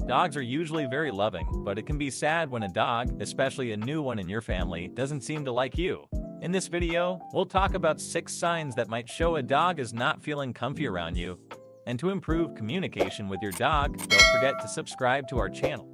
Dogs are usually very loving, but it can be sad when a dog, especially a new one in your family, doesn't seem to like you. In this video, we'll talk about 6 signs that might show a dog is not feeling comfy around you. And to improve communication with your dog, don't forget to subscribe to our channel.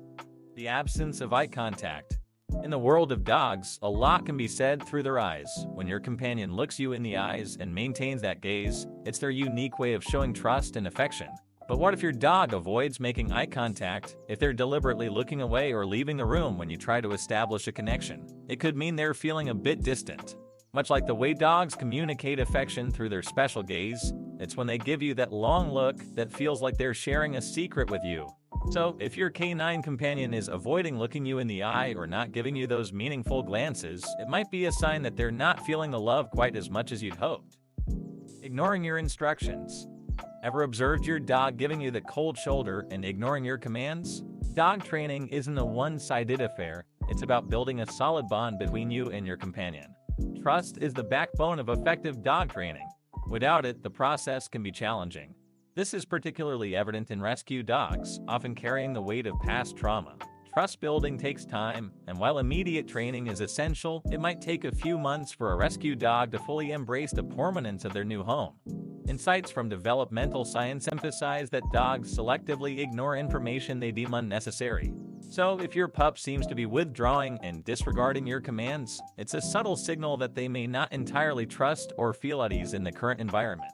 The absence of eye contact. In the world of dogs, a lot can be said through their eyes. When your companion looks you in the eyes and maintains that gaze, it's their unique way of showing trust and affection. But what if your dog avoids making eye contact? If they're deliberately looking away or leaving the room when you try to establish a connection, it could mean they're feeling a bit distant. Much like the way dogs communicate affection through their special gaze, it's when they give you that long look that feels like they're sharing a secret with you. So, if your canine companion is avoiding looking you in the eye or not giving you those meaningful glances, it might be a sign that they're not feeling the love quite as much as you'd hoped. Ignoring your instructions. Ever observed your dog giving you the cold shoulder and ignoring your commands? Dog training isn't a one-sided affair. It's about building a solid bond between you and your companion. Trust is the backbone of effective dog training. Without it, the process can be challenging. This is particularly evident in rescue dogs, often carrying the weight of past trauma. Trust building takes time, and while immediate training is essential, it might take a few months for a rescue dog to fully embrace the permanence of their new home. Insights from developmental science emphasize that dogs selectively ignore information they deem unnecessary. So, if your pup seems to be withdrawing and disregarding your commands, it's a subtle signal that they may not entirely trust or feel at ease in the current environment.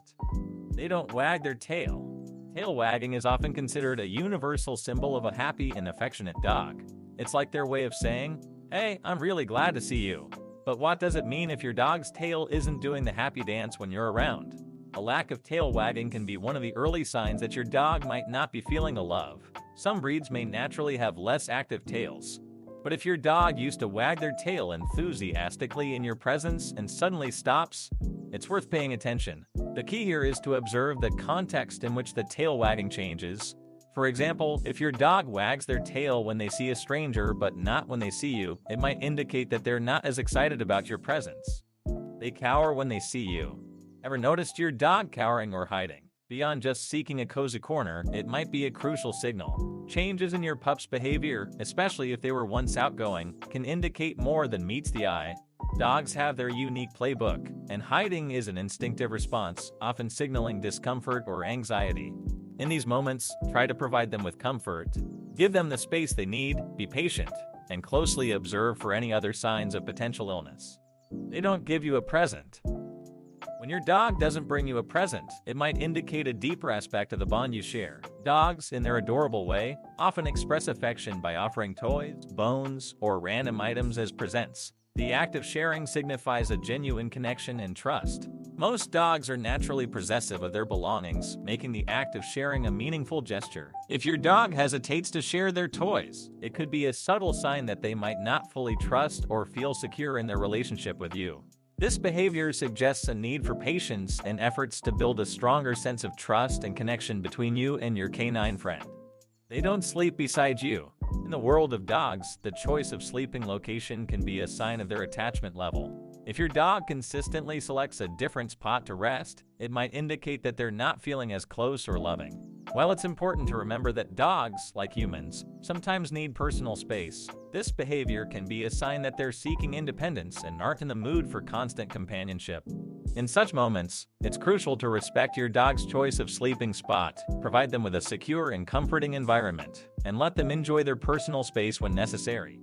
They don't wag their tail. Tail wagging is often considered a universal symbol of a happy and affectionate dog. It's like their way of saying, "Hey, I'm really glad to see you." But what does it mean if your dog's tail isn't doing the happy dance when you're around? A lack of tail wagging can be one of the early signs that your dog might not be feeling the love. Some breeds may naturally have less active tails. But if your dog used to wag their tail enthusiastically in your presence and suddenly stops, it's worth paying attention. The key here is to observe the context in which the tail wagging changes. For example, if your dog wags their tail when they see a stranger but not when they see you, it might indicate that they're not as excited about your presence. They cower when they see you. Ever noticed your dog cowering or hiding? Beyond just seeking a cozy corner, it might be a crucial signal. Changes in your pup's behavior, especially if they were once outgoing, can indicate more than meets the eye. Dogs have their unique playbook, and hiding is an instinctive response, often signaling discomfort or anxiety. In these moments, try to provide them with comfort. Give them the space they need, be patient, and closely observe for any other signs of potential illness. They don't give you a present. When your dog doesn't bring you a present, it might indicate a deeper aspect of the bond you share. Dogs, in their adorable way, often express affection by offering toys, bones, or random items as presents. The act of sharing signifies a genuine connection and trust. Most dogs are naturally possessive of their belongings, making the act of sharing a meaningful gesture. If your dog hesitates to share their toys, it could be a subtle sign that they might not fully trust or feel secure in their relationship with you. This behavior suggests a need for patience and efforts to build a stronger sense of trust and connection between you and your canine friend. They don't sleep beside you. In the world of dogs, the choice of sleeping location can be a sign of their attachment level. If your dog consistently selects a different spot to rest, it might indicate that they're not feeling as close or loving. While it's important to remember that dogs, like humans, sometimes need personal space, this behavior can be a sign that they're seeking independence and aren't in the mood for constant companionship. In such moments, it's crucial to respect your dog's choice of sleeping spot, provide them with a secure and comforting environment, and let them enjoy their personal space when necessary.